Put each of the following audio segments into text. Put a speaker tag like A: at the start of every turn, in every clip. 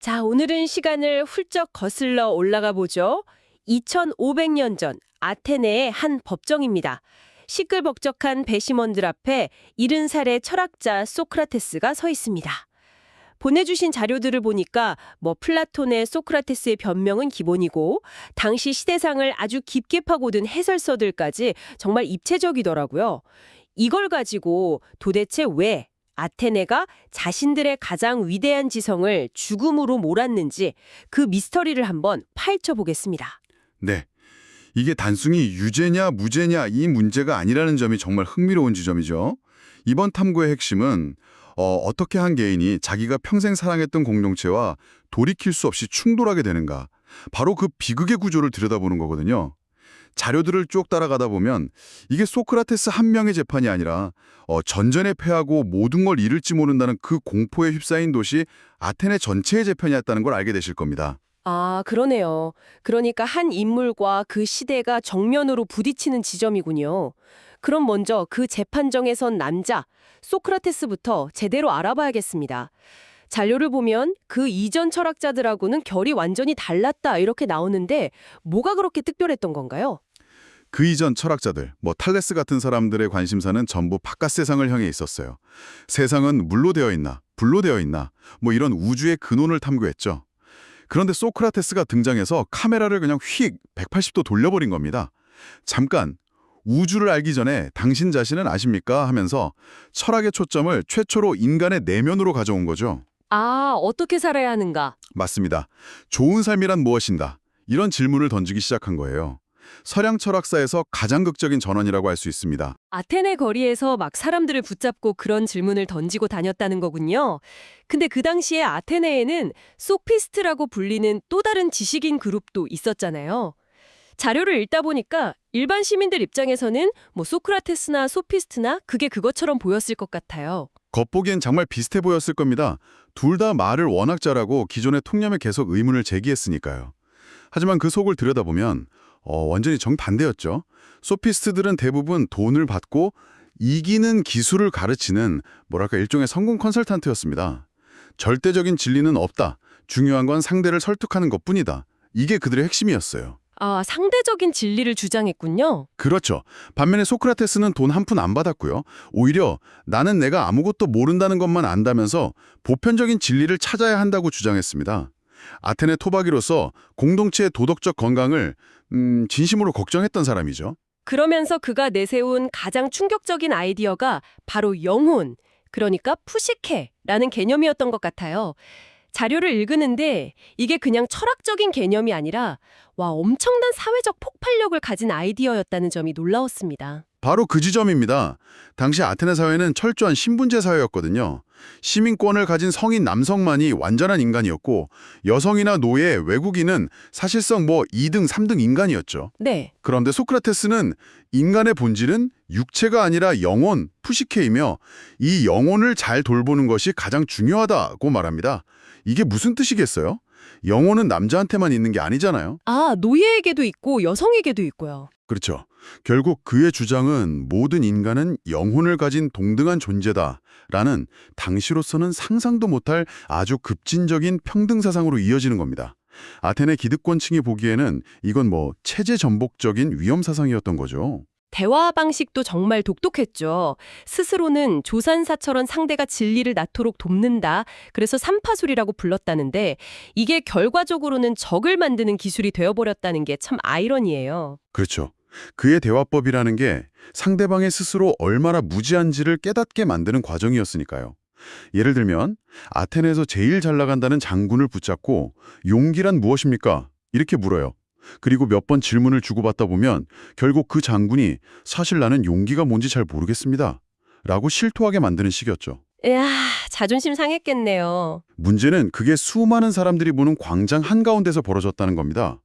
A: 자, 오늘은 시간을 훌쩍 거슬러 올라가 보죠. 2500년 전 아테네의 한 법정입니다. 시끌벅적한 배심원들 앞에 70살의 철학자 소크라테스가 서 있습니다. 보내주신 자료들을 보니까 플라톤의 소크라테스의 변명은 기본이고 당시 시대상을 아주 깊게 파고든 해설서들까지 정말 입체적이더라고요. 이걸 가지고 도대체 왜 아테네가 자신들의 가장 위대한 지성을 죽음으로 몰았는지 그 미스터리를 한번 파헤쳐 보겠습니다.
B: 네. 이게 단순히 유죄냐 무죄냐 이 문제가 아니라는 점이 정말 흥미로운 지점이죠. 이번 탐구의 핵심은 어떻게 한 개인이 자기가 평생 사랑했던 공동체와 돌이킬 수 없이 충돌하게 되는가. 바로 그 비극의 구조를 들여다보는 거거든요. 자료들을 쭉 따라가다 보면 이게 소크라테스 한 명의 재판이 아니라 전전에 패하고 모든 걸 잃을지 모른다는 그 공포에 휩싸인 도시 아테네 전체의 재판이었다는 걸 알게 되실 겁니다.
A: 아, 그러네요. 그러니까 한 인물과 그 시대가 정면으로 부딪히는 지점이군요. 그럼 먼저 그 재판정에 선 남자, 소크라테스부터 제대로 알아봐야겠습니다. 자료를 보면 그 이전 철학자들하고는 결이 완전히 달랐다 이렇게 나오는데 뭐가 그렇게 특별했던 건가요?
B: 그 이전 철학자들, 탈레스 같은 사람들의 관심사는 전부 바깥 세상을 향해 있었어요. 세상은 물로 되어 있나, 불로 되어 있나, 이런 우주의 근원을 탐구했죠. 그런데 소크라테스가 등장해서 카메라를 그냥 휙 180도 돌려버린 겁니다. 잠깐, 우주를 알기 전에 당신 자신은 아십니까? 하면서 철학의 초점을 최초로 인간의 내면으로 가져온 거죠.
A: 아, 어떻게 살아야 하는가?
B: 맞습니다. 좋은 삶이란 무엇인가? 이런 질문을 던지기 시작한 거예요. 서양 철학사에서 가장 극적인 전환이라고 할 수 있습니다.
A: 아테네 거리에서 막 사람들을 붙잡고 그런 질문을 던지고 다녔다는 거군요. 근데 그 당시에 아테네에는 소피스트라고 불리는 또 다른 지식인 그룹도 있었잖아요. 자료를 읽다 보니까 일반 시민들 입장에서는 소크라테스나 소피스트나 그게 그것처럼 보였을 것 같아요.
B: 겉보기엔 정말 비슷해 보였을 겁니다. 둘 다 말을 워낙 잘하고 기존의 통념에 계속 의문을 제기했으니까요. 하지만 그 속을 들여다보면 완전히 정반대였죠. 소피스트들은 대부분 돈을 받고 이기는 기술을 가르치는 일종의 성공 컨설턴트였습니다. 절대적인 진리는 없다. 중요한 건 상대를 설득하는 것뿐이다. 이게 그들의 핵심이었어요.
A: 아, 상대적인 진리를 주장했군요.
B: 그렇죠. 반면에 소크라테스는 돈 한 푼 안 받았고요. 오히려 나는 내가 아무것도 모른다는 것만 안다면서 보편적인 진리를 찾아야 한다고 주장했습니다. 아테네 토박이로서 공동체의 도덕적 건강을 진심으로 걱정했던 사람이죠.
A: 그러면서 그가 내세운 가장 충격적인 아이디어가 바로 영혼, 그러니까 푸시케라는 개념이었던 것 같아요. 자료를 읽으는데 이게 그냥 철학적인 개념이 아니라 엄청난 사회적 폭발력을 가진 아이디어였다는 점이 놀라웠습니다.
B: 바로 그 지점입니다. 당시 아테네 사회는 철저한 신분제 사회였거든요. 시민권을 가진 성인 남성만이 완전한 인간이었고 여성이나 노예, 외국인은 사실상 2등, 3등 인간이었죠.
A: 네.
B: 그런데 소크라테스는 인간의 본질은 육체가 아니라 영혼, 푸시케이며 이 영혼을 잘 돌보는 것이 가장 중요하다고 말합니다. 이게 무슨 뜻이겠어요? 영혼은 남자한테만 있는 게 아니잖아요.
A: 아, 노예에게도 있고 여성에게도 있고요.
B: 그렇죠. 결국 그의 주장은 모든 인간은 영혼을 가진 동등한 존재다라는 당시로서는 상상도 못할 아주 급진적인 평등 사상으로 이어지는 겁니다. 아테네 기득권층이 보기에는 이건 체제 전복적인 위험 사상이었던 거죠.
A: 대화 방식도 정말 독특했죠. 스스로는 조산사처럼 상대가 진리를 낳도록 돕는다. 그래서 삼파술이라고 불렀다는데 이게 결과적으로는 적을 만드는 기술이 되어버렸다는 게 참 아이러니예요.
B: 그렇죠. 그의 대화법이라는 게 상대방의 스스로 얼마나 무지한지를 깨닫게 만드는 과정이었으니까요. 예를 들면 아테네에서 제일 잘 나간다는 장군을 붙잡고 용기란 무엇입니까? 이렇게 물어요. 그리고 몇 번 질문을 주고받다 보면 결국 그 장군이 사실 나는 용기가 뭔지 잘 모르겠습니다. 라고 실토하게 만드는 식이었죠.
A: 이야, 자존심 상했겠네요.
B: 문제는 그게 수많은 사람들이 보는 광장 한가운데서 벌어졌다는 겁니다.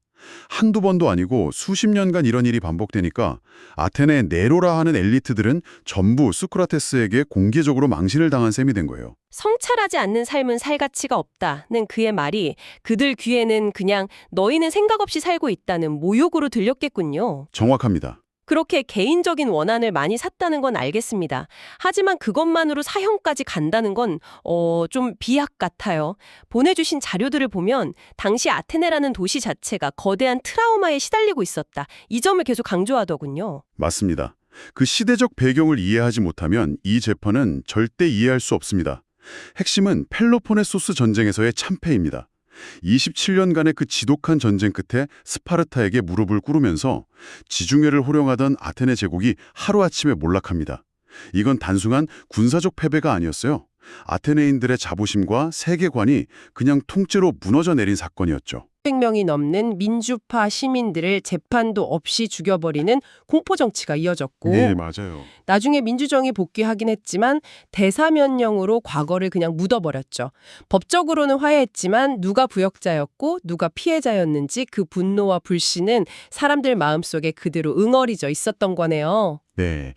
B: 한두 번도 아니고 수십 년간 이런 일이 반복되니까 아테네 네로라 하는 엘리트들은 전부 소크라테스에게 공개적으로 망신을 당한 셈이 된 거예요.
A: 성찰하지 않는 삶은 살 가치가 없다는 그의 말이 그들 귀에는 그냥 너희는 생각 없이 살고 있다는 모욕으로 들렸겠군요.
B: 정확합니다.
A: 그렇게 개인적인 원한을 많이 샀다는 건 알겠습니다. 하지만 그것만으로 사형까지 간다는 건, 좀 비약 같아요. 보내주신 자료들을 보면 당시 아테네라는 도시 자체가 거대한 트라우마에 시달리고 있었다. 이 점을 계속 강조하더군요.
B: 맞습니다. 그 시대적 배경을 이해하지 못하면 이 재판은 절대 이해할 수 없습니다. 핵심은 펠로폰네소스 전쟁에서의 참패입니다. 27년간의 그 지독한 전쟁 끝에 스파르타에게 무릎을 꿇으면서 지중해를 호령하던 아테네 제국이 하루아침에 몰락합니다. 이건 단순한 군사적 패배가 아니었어요. 아테네인들의 자부심과 세계관이 그냥 통째로 무너져 내린 사건이었죠.
A: 100명이 넘는 민주파 시민들을 재판도 없이 죽여버리는 공포정치가 이어졌고
B: 네, 맞아요.
A: 나중에 민주정이 복귀하긴 했지만 대사면령으로 과거를 그냥 묻어버렸죠. 법적으로는 화해했지만 누가 부역자였고 누가 피해자였는지 그 분노와 불신은 사람들 마음속에 그대로 응어리져 있었던 거네요.
B: 네.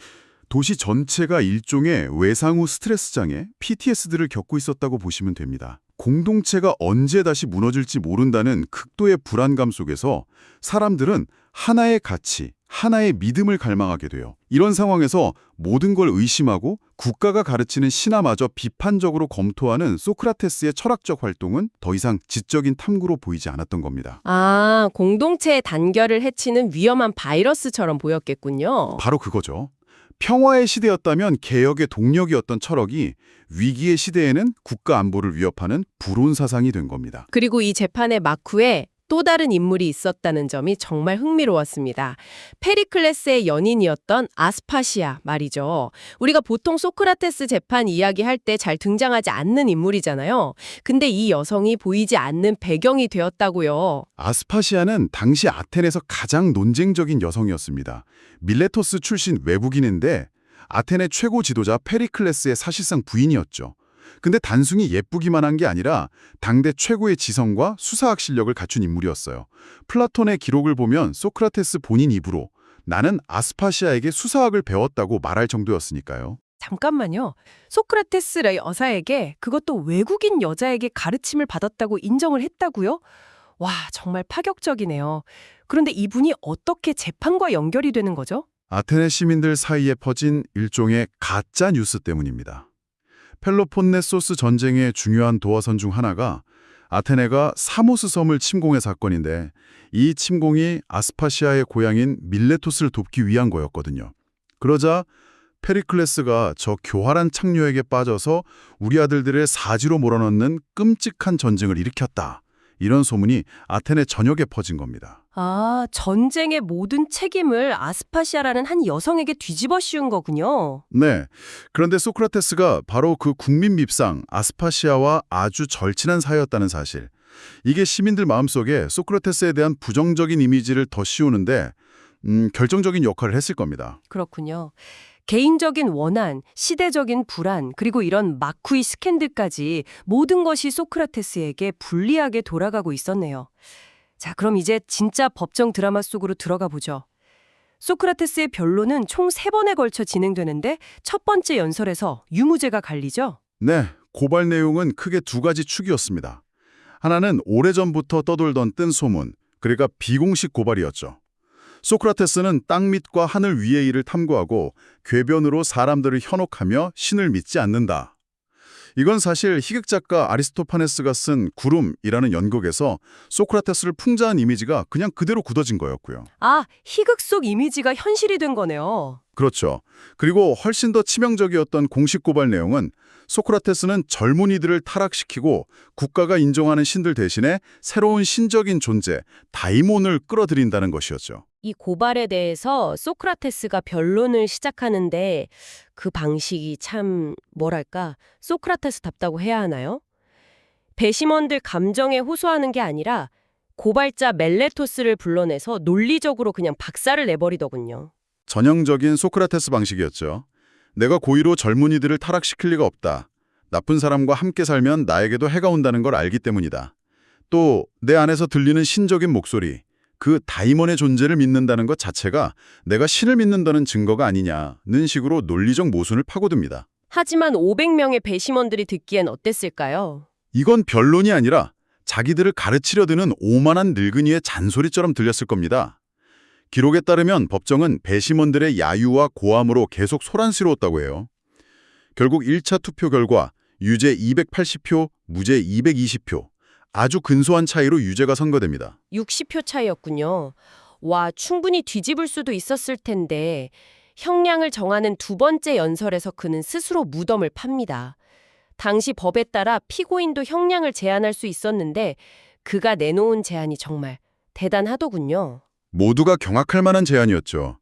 B: 도시 전체가 일종의 외상후 스트레스 장애, PTSD를 겪고 있었다고 보시면 됩니다. 공동체가 언제 다시 무너질지 모른다는 극도의 불안감 속에서 사람들은 하나의 가치, 하나의 믿음을 갈망하게 돼요. 이런 상황에서 모든 걸 의심하고 국가가 가르치는 신화마저 비판적으로 검토하는 소크라테스의 철학적 활동은 더 이상 지적인 탐구로 보이지 않았던 겁니다.
A: 아, 공동체의 단결을 해치는 위험한 바이러스처럼 보였겠군요.
B: 바로 그거죠. 평화의 시대였다면 개혁의 동력이었던 철학이 위기의 시대에는 국가 안보를 위협하는 불온 사상이 된 겁니다.
A: 그리고 이 재판의 막후에 또 다른 인물이 있었다는 점이 정말 흥미로웠습니다. 페리클레스의 연인이었던 아스파시아 말이죠. 우리가 보통 소크라테스 재판 이야기할 때 잘 등장하지 않는 인물이잖아요. 근데 이 여성이 보이지 않는 배경이 되었다고요.
B: 아스파시아는 당시 아테네에서 가장 논쟁적인 여성이었습니다. 밀레토스 출신 외국인인데 아테네 최고 지도자 페리클레스의 사실상 부인이었죠. 근데 단순히 예쁘기만 한 게 아니라 당대 최고의 지성과 수사학 실력을 갖춘 인물이었어요. 플라톤의 기록을 보면 소크라테스 본인 입으로 나는 아스파시아에게 수사학을 배웠다고 말할 정도였으니까요.
A: 잠깐만요. 소크라테스의 여사에게, 그것도 외국인 여자에게 가르침을 받았다고 인정을 했다고요? 와, 정말 파격적이네요. 그런데 이분이 어떻게 재판과 연결이 되는 거죠?
B: 아테네 시민들 사이에 퍼진 일종의 가짜 뉴스 때문입니다. 펠로폰네소스 전쟁의 중요한 도화선 중 하나가 아테네가 사모스 섬을 침공의 사건인데 이 침공이 아스파시아의 고향인 밀레토스를 돕기 위한 거였거든요. 그러자 페리클레스가 저 교활한 창녀에게 빠져서 우리 아들들의 사지로 몰아넣는 끔찍한 전쟁을 일으켰다. 이런 소문이 아테네 전역에 퍼진 겁니다.
A: 아, 전쟁의 모든 책임을 아스파시아라는 한 여성에게 뒤집어 씌운 거군요.
B: 네. 그런데 소크라테스가 바로 그 국민 밉상 아스파시아와 아주 절친한 사이였다는 사실. 이게 시민들 마음속에 소크라테스에 대한 부정적인 이미지를 더 씌우는데 결정적인 역할을 했을 겁니다.
A: 그렇군요. 개인적인 원한, 시대적인 불안, 그리고 이런 마쿠이 스캔들까지 모든 것이 소크라테스에게 불리하게 돌아가고 있었네요. 자, 그럼 이제 진짜 법정 드라마 속으로 들어가 보죠. 소크라테스의 변론은 총 3번에 걸쳐 진행되는데 첫 번째 연설에서 유무죄가 갈리죠?
B: 네. 고발 내용은 크게 두 가지 축이었습니다. 하나는 오래전부터 떠돌던 뜬 소문, 그러니까 비공식 고발이었죠. 소크라테스는 땅 밑과 하늘 위의 일을 탐구하고 궤변으로 사람들을 현혹하며 신을 믿지 않는다. 이건 사실 희극작가 아리스토파네스가 쓴 구름이라는 연극에서 소크라테스를 풍자한 이미지가 그냥 그대로 굳어진 거였고요.
A: 아, 희극 속 이미지가 현실이 된 거네요.
B: 그렇죠. 그리고 훨씬 더 치명적이었던 공식 고발 내용은 소크라테스는 젊은이들을 타락시키고 국가가 인정하는 신들 대신에 새로운 신적인 존재, 다이몬을 끌어들인다는 것이었죠.
A: 이 고발에 대해서 소크라테스가 변론을 시작하는데 그 방식이 참 뭐랄까 소크라테스답다고 해야 하나요? 배심원들 감정에 호소하는 게 아니라 고발자 멜레토스를 불러내서 논리적으로 그냥 박살을 내버리더군요.
B: 전형적인 소크라테스 방식이었죠. 내가 고의로 젊은이들을 타락시킬 리가 없다. 나쁜 사람과 함께 살면 나에게도 해가 온다는 걸 알기 때문이다. 또 내 안에서 들리는 신적인 목소리, 그 다이몬의 존재를 믿는다는 것 자체가 내가 신을 믿는다는 증거가 아니냐는 식으로 논리적 모순을 파고듭니다.
A: 하지만 500명의 배심원들이 듣기엔 어땠을까요?
B: 이건 변론이 아니라 자기들을 가르치려 드는 오만한 늙은이의 잔소리처럼 들렸을 겁니다. 기록에 따르면 법정은 배심원들의 야유와 고함으로 계속 소란스러웠다고 해요. 결국 1차 투표 결과 유죄 280표, 무죄 220표. 아주 근소한 차이로 유죄가 선고됩니다.
A: 60표 차이였군요. 와, 충분히 뒤집을 수도 있었을 텐데 형량을 정하는 두 번째 연설에서 그는 스스로 무덤을 팝니다. 당시 법에 따라 피고인도 형량을 제한할 수 있었는데 그가 내놓은 제한이 정말 대단하더군요.
B: 모두가 경악할 만한 제안이었죠.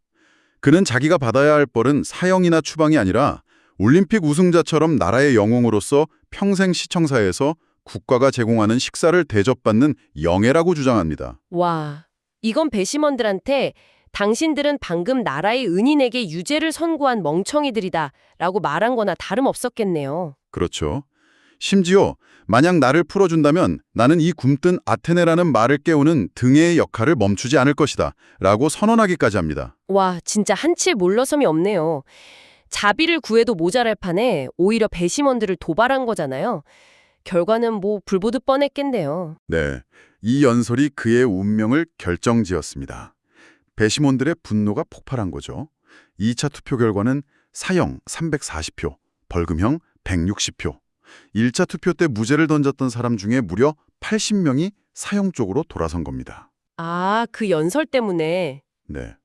B: 그는 자기가 받아야 할 벌은 사형이나 추방이 아니라 올림픽 우승자처럼 나라의 영웅으로서 평생 시청사에서 국가가 제공하는 식사를 대접받는 영예라고 주장합니다.
A: 와, 이건 배심원들한테 당신들은 방금 나라의 은인에게 유죄를 선고한 멍청이들이다 라고 말한 거나 다름없었겠네요.
B: 그렇죠. 심지어 만약 나를 풀어준다면 나는 이 굼뜬 아테네라는 말을 깨우는 등해의 역할을 멈추지 않을 것이다 라고 선언하기까지 합니다.
A: 와, 진짜 한치의 물러섬이 없네요. 자비를 구해도 모자랄 판에 오히려 배심원들을 도발한 거잖아요. 결과는 뭐 불보듯 뻔했겠네요.
B: 네, 이 연설이 그의 운명을 결정지었습니다. 배심원들의 분노가 폭발한 거죠. 2차 투표 결과는 사형 340표, 벌금형 160표. 1차 투표 때 무죄를 던졌던 사람 중에 무려 80명이 사형 쪽으로 돌아선 겁니다.
A: 아, 그 연설 때문에.
B: 네,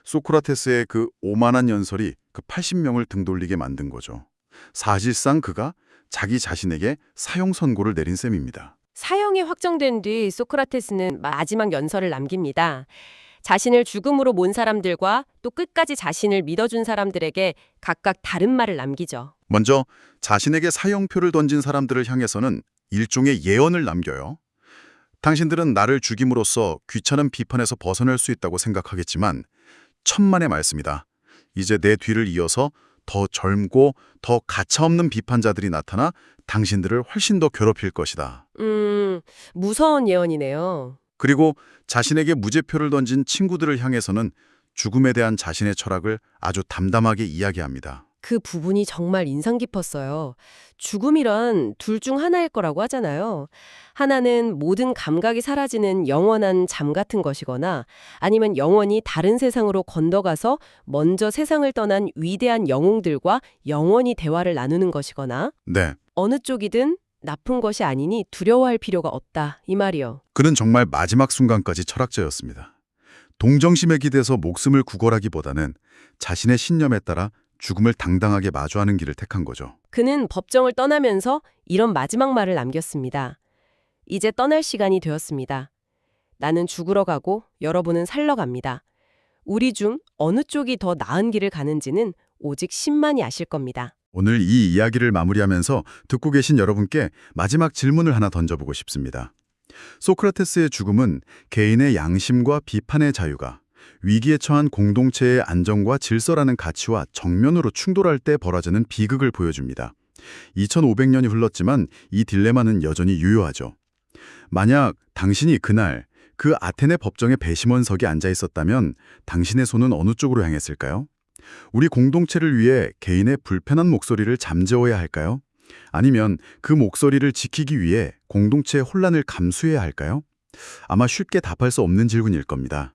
B: 소크라테스의 그 오만한 연설이 그 80명을 등돌리게 만든 거죠. 사실상 그가 자기 자신에게 사형 선고를 내린 셈입니다.
A: 사형이 확정된 뒤 소크라테스는 마지막 연설을 남깁니다. 자신을 죽음으로 몬 사람들과 또 끝까지 자신을 믿어준 사람들에게 각각 다른 말을 남기죠.
B: 먼저 자신에게 사형표를 던진 사람들을 향해서는 일종의 예언을 남겨요. 당신들은 나를 죽임으로써 귀찮은 비판에서 벗어날 수 있다고 생각하겠지만 천만의 말씀이다. 이제 내 뒤를 이어서 더 젊고 더 가차없는 비판자들이 나타나 당신들을 훨씬 더 괴롭힐 것이다.
A: 무서운 예언이네요.
B: 그리고 자신에게 무죄표를 던진 친구들을 향해서는 죽음에 대한 자신의 철학을 아주 담담하게 이야기합니다.
A: 그 부분이 정말 인상 깊었어요. 죽음이란 둘 중 하나일 거라고 하잖아요. 하나는 모든 감각이 사라지는 영원한 잠 같은 것이거나 아니면 영원히 다른 세상으로 건너가서 먼저 세상을 떠난 위대한 영웅들과 영원히 대화를 나누는 것이거나
B: 네,
A: 어느 쪽이든 나쁜 것이 아니니 두려워할 필요가 없다. 이 말이요.
B: 그는 정말 마지막 순간까지 철학자였습니다. 동정심에 기대서 목숨을 구걸하기보다는 자신의 신념에 따라 죽음을 당당하게 마주하는 길을 택한 거죠.
A: 그는 법정을 떠나면서 이런 마지막 말을 남겼습니다. 이제 떠날 시간이 되었습니다. 나는 죽으러 가고 여러분은 살러 갑니다. 우리 중 어느 쪽이 더 나은 길을 가는지는 오직 신만이 아실 겁니다.
B: 오늘 이 이야기를 마무리하면서 듣고 계신 여러분께 마지막 질문을 하나 던져보고 싶습니다. 소크라테스의 죽음은 개인의 양심과 비판의 자유가 위기에 처한 공동체의 안정과 질서라는 가치와 정면으로 충돌할 때 벌어지는 비극을 보여줍니다. 2500년이 흘렀지만 이 딜레마는 여전히 유효하죠. 만약 당신이 그날 그 아테네 법정의 배심원석에 앉아 있었다면 당신의 손은 어느 쪽으로 향했을까요? 우리 공동체를 위해 개인의 불편한 목소리를 잠재워야 할까요? 아니면 그 목소리를 지키기 위해 공동체의 혼란을 감수해야 할까요? 아마 쉽게 답할 수 없는 질문일 겁니다.